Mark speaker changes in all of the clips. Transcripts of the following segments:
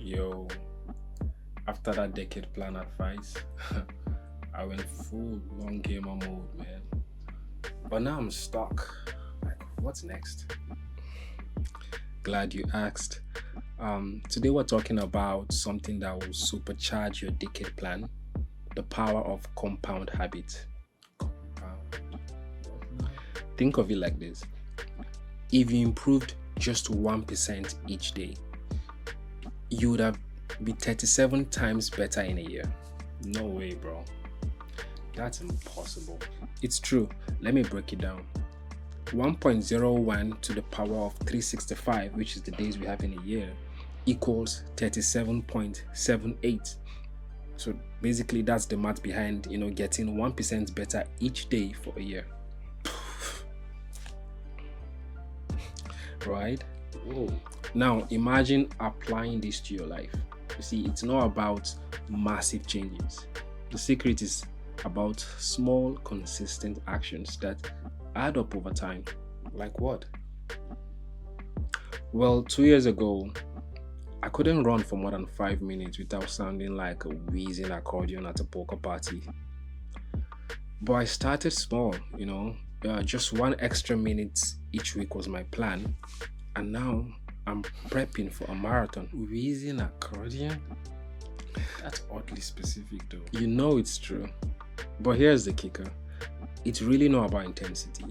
Speaker 1: Yo, after that decade plan advice, I went full long gamer mode, man. But now I'm stuck. Like, what's next? Glad you asked. Today we're talking about something that will supercharge your decade plan, the power of compound habit. Compound. Think of it like this. If you improved just 1% each day, you would have be 37 times better in a year. No way, bro. That's impossible. It's true. Let me break it down. 1.01 to the power of 365, which is the days we have in a year, equals 37.78. So basically that's the math behind, getting 1% better each day for a year. Right? Whoa. Now imagine applying this to your life. You see, it's not about massive changes. The secret is about small, consistent actions that add up over time. Like what? Well, 2 years ago, I couldn't run for more than 5 minutes without sounding like a wheezing accordion at a poker party. But I started small, just one extra minute each week was my plan, and now I'm prepping for a marathon. Wheezing accordion? That's oddly specific though. You know it's true. But here's the kicker. It's really not about intensity.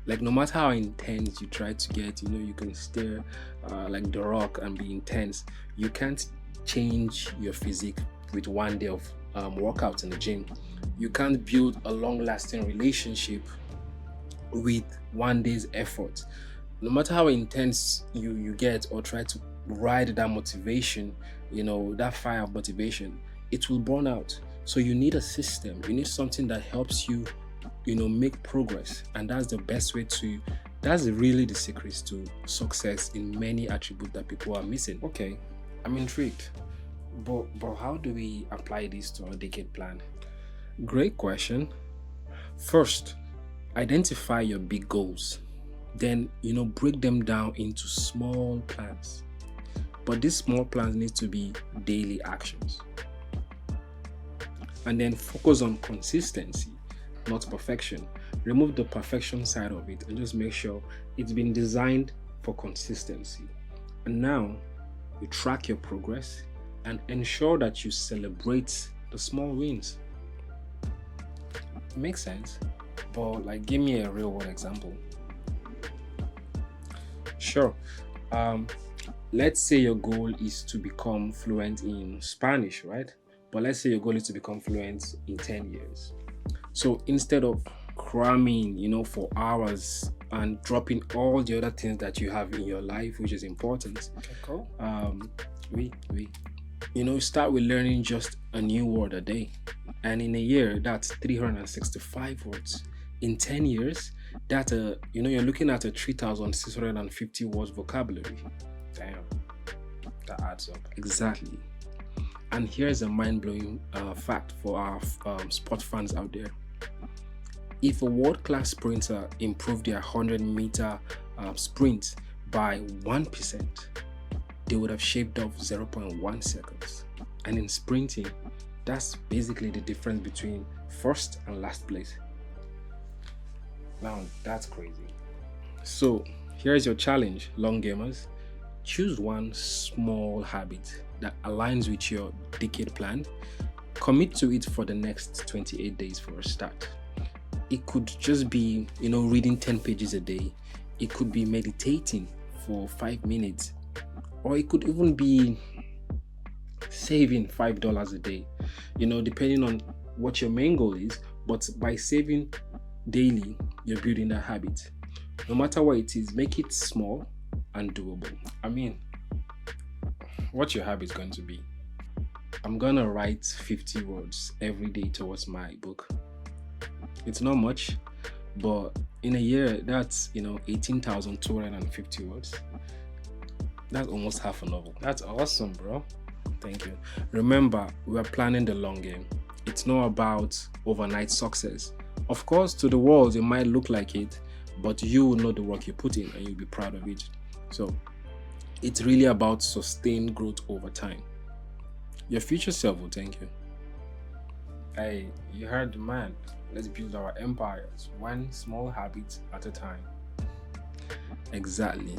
Speaker 1: Like no matter how intense you try to get, you can stare like the rock and be intense. You can't change your physique with one day of workout in the gym. You can't build a long-lasting relationship with one day's effort. No matter how intense you get or try to ride that motivation, that fire of motivation, it will burn out. So you need a system. You need something that helps you, make progress. And that's the best way that's really the secret to success in many attributes that people are missing. Okay, I'm intrigued. But how do we apply this to our decade plan? Great question. First, identify your big goals. Then, break them down into small plans. But these small plans need to be daily actions. And then focus on consistency, not perfection. Remove the perfection side of it and just make sure it's been designed for consistency. And now you track your progress and ensure that you celebrate the small wins. Makes sense, but give me a real world example. Sure. Let's say your goal is to become fluent in Spanish, right? But let's say your goal is to become fluent in 10 years. So instead of cramming, for hours and dropping all the other things that you have in your life, which is important, okay, cool. Start with learning just a new word a day. And in a year, that's 365 words. In 10 years, that's you're looking at a 3,650 words vocabulary. Damn, that adds up. Exactly. And here's a mind-blowing fact for our sport fans out there. If a world-class sprinter improved their 100-meter sprint by 1%, they would have shaved off 0.1 seconds. And in sprinting, that's basically the difference between first and last place. Now, that's crazy. So, here's your challenge, long gamers. Choose one small habit that aligns with your decade plan. Commit to it for the next 28 days for a start. It could just be, reading 10 pages a day. It could be meditating for 5 minutes. Or it could even be saving $5 a day, depending on what your main goal is. But by saving daily, you're building a habit. No matter what it is, make it small and doable. I mean, what's your habit going to be? I'm gonna write 50 words every day towards my book. It's not much, but in a year, that's 18,250 words. That's almost half a novel. That's awesome, bro. Thank you. Remember, we are planning the long game. It's not about overnight success. Of course, to the world, it might look like it, but you will know the work you put in and you'll be proud of it. So, It's really about sustained growth over time. Your future self will thank you. Hey, you heard the man. Let's build our empires one small habit at a time. Exactly.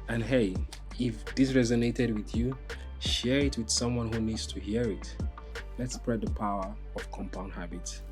Speaker 1: And hey, if this resonated with you, share it with someone who needs to hear it. Let's spread the power of compound habits.